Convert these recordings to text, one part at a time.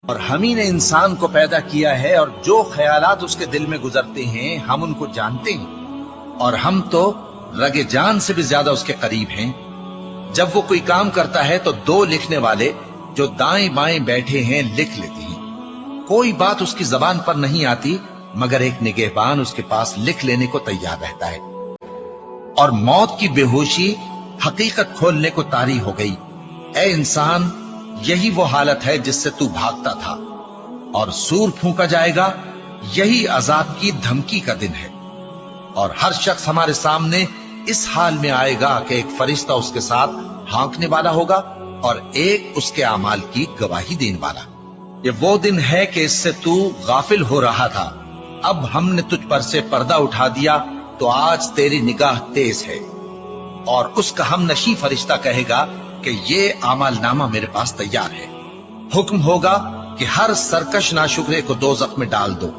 اور ہم ہی نے انسان کو پیدا کیا ہے، اور جو خیالات اس کے دل میں گزرتے ہیں ہم ان کو جانتے ہیں، اور ہم تو رگ جان سے بھی زیادہ اس کے قریب ہیں۔ جب وہ کوئی کام کرتا ہے تو دو لکھنے والے جو دائیں بائیں بیٹھے ہیں لکھ لیتے ہیں۔ کوئی بات اس کی زبان پر نہیں آتی مگر ایک نگہبان اس کے پاس لکھ لینے کو تیار رہتا ہے۔ اور موت کی بے ہوشی حقیقت کھولنے کو طاری ہو گئی۔ اے انسان، یہی وہ حالت ہے جس سے تو بھاگتا تھا، اور سور پھونکا جائے گا، یہی عذاب کی دھمکی کا دن ہے۔ اور ہر شخص ہمارے سامنے اس حال میں آئے گا کہ ایک فرشتہ اس کے ساتھ ہانکنے والا ہوگا اور ایک اس کے اعمال کی گواہی دینے والا۔ یہ وہ دن ہے کہ اس سے تو غافل ہو رہا تھا، اب ہم نے تجھ پر سے پردہ اٹھا دیا تو آج تیری نگاہ تیز ہے۔ اور اس کا ہم نشیں فرشتہ کہے گا کہ یہ اعمال نامہ میرے پاس تیار ہے۔ حکم ہوگا کہ ہر سرکش ناشکرے کو دوزخ میں ڈال دو،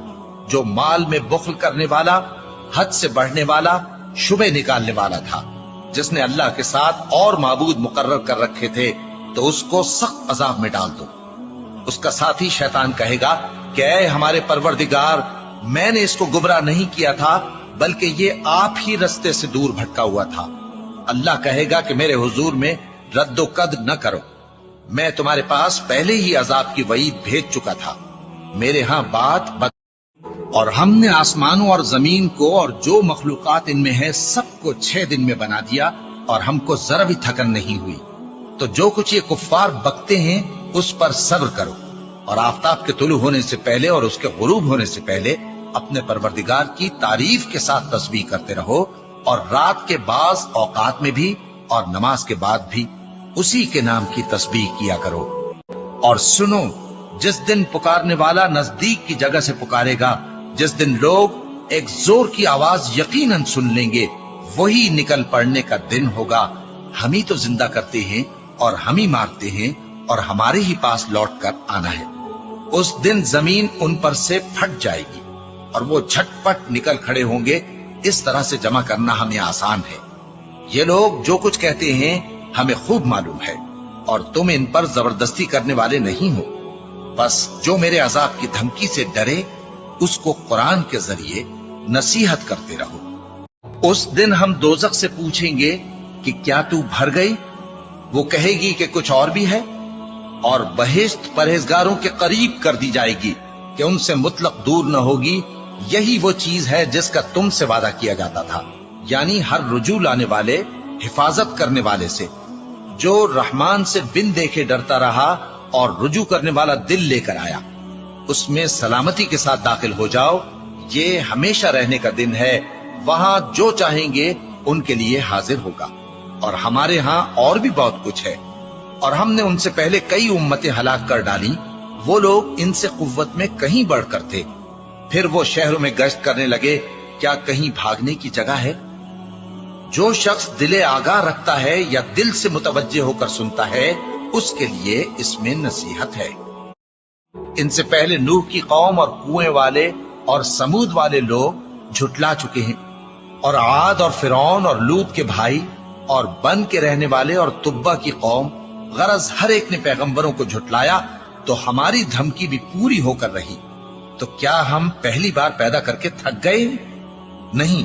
جو مال میں بخل کرنے والا، حد سے بڑھنے والا، شبہ نکالنے والا تھا، جس نے اللہ کے ساتھ اور معبود مقرر کر رکھے تھے، تو اس کو سخت عذاب میں ڈال دو۔ اس کا ساتھی شیطان کہے گا کہ اے ہمارے پروردگار، میں نے اس کو گمراہ نہیں کیا تھا بلکہ یہ آپ ہی رستے سے دور بھٹکا ہوا تھا۔ اللہ کہے گا کہ میرے حضور میں رد و قد نہ کرو، میں تمہارے پاس پہلے ہی عذاب کی وعید بھیج چکا تھا، میرے ہاں بات بد۔ اور ہم نے آسمانوں اور زمین کو اور جو مخلوقات ان میں ہے سب کو 6 دن میں بنا دیا، اور ہم کو ذرا بھی تھکن نہیں ہوئی۔ تو جو کچھ یہ کفار بکتے ہیں اس پر صبر کرو، اور آفتاب کے طلوع ہونے سے پہلے اور اس کے غروب ہونے سے پہلے اپنے پروردگار کی تعریف کے ساتھ تسبیح کرتے رہو، اور رات کے بعض اوقات میں بھی اور نماز کے بعد بھی اسی کے نام کی تسبیح کیا کرو۔ اور سنو، جس دن پکارنے والا نزدیک کی جگہ سے پکارے گا، جس دن لوگ ایک زور کی آواز یقیناً سن لیں گے، وہی نکل پڑنے کا دن ہوگا۔ ہم ہی تو زندہ کرتے ہیں اور ہم ہی مارتے ہیں، اور ہمارے ہی پاس لوٹ کر آنا ہے۔ اس دن زمین ان پر سے پھٹ جائے گی اور وہ جھٹ پٹ نکل کھڑے ہوں گے۔ اس طرح سے جمع کرنا ہمیں آسان ہے۔ یہ لوگ جو کچھ کہتے ہیں ہمیں خوب معلوم ہے، اور تم ان پر زبردستی کرنے والے نہیں ہو۔ بس جو میرے عذاب کی دھمکی سے ڈرے اس کو قرآن کے ذریعے نصیحت کرتے رہو۔ اس دن ہم دوزخ سے پوچھیں گے کہ کیا تو بھر گئی؟ وہ کہے گی کہ کچھ اور بھی ہے۔ اور بہشت پرہیزگاروں کے قریب کر دی جائے گی کہ ان سے مطلق دور نہ ہوگی۔ یہی وہ چیز ہے جس کا تم سے وعدہ کیا جاتا تھا، یعنی ہر رجوع لانے والے، حفاظت کرنے والے سے، جو رحمان سے بن دیکھے ڈرتا رہا اور رجوع کرنے والا دل لے کر آیا، اس میں سلامتی کے ساتھ داخل ہو جاؤ۔ یہ ہمیشہ رہنے کا دن ہے، وہاں جو چاہیں گے ان کے لیے حاضر ہوگا۔ اور ہمارے ہاں اور بھی بہت کچھ ہے، اور ہم نے ان سے پہلے کئی امتیں ہلاک کر ڈالی، وہ لوگ ان سے قوت میں کہیں بڑھ کر تھے۔ پھر وہ شہروں میں گشت کرنے لگے، کیا کہیں بھاگنے کی جگہ ہے؟ جو شخص دل آگاہ رکھتا ہے یا دل سے متوجہ ہو کر سنتا ہے، اس کے لیے اس میں نصیحت ہے۔ ان سے پہلے نوح کی قوم اور کنویں والے اور سمود والے لوگ جھٹلا چکے ہیں، اور عاد اور فرعون اور لوط کے بھائی اور بن کے رہنے والے اور تبا کی قوم، غرض ہر ایک نے پیغمبروں کو جھٹلایا، تو ہماری دھمکی بھی پوری ہو کر رہی۔ تو کیا ہم پہلی بار پیدا کر کے تھک گئے؟ نہیں،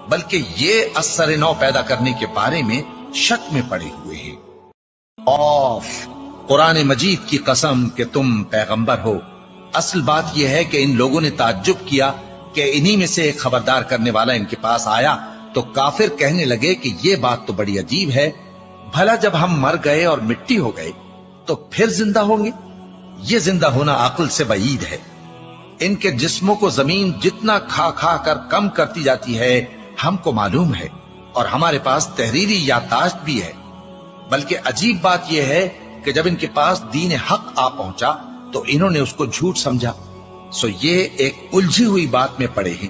بلکہ یہ اثر نو پیدا کرنے کے بارے میں شک میں پڑے ہوئے ہیں۔ اوف، قرآن مجید کی قسم کہ تم پیغمبر ہو۔ اصل بات یہ ہے کہ ان لوگوں نے تعجب کیا کہ انہی میں سے ایک خبردار کرنے والا ان کے پاس آیا، تو کافر کہنے لگے کہ یہ بات تو بڑی عجیب ہے، بھلا جب ہم مر گئے اور مٹی ہو گئے تو پھر زندہ ہوں گے؟ یہ زندہ ہونا عقل سے بعید ہے۔ ان کے جسموں کو زمین جتنا کھا کھا کر کم کرتی جاتی ہے ہم کو معلوم ہے، اور ہمارے پاس تحریری یادداشت بھی ہے۔ بلکہ عجیب بات یہ ہے کہ جب ان کے پاس دین حق آ پہنچا تو انہوں نے اس کو جھوٹ سمجھا، سو یہ ایک الجھی ہوئی بات میں پڑے ہیں۔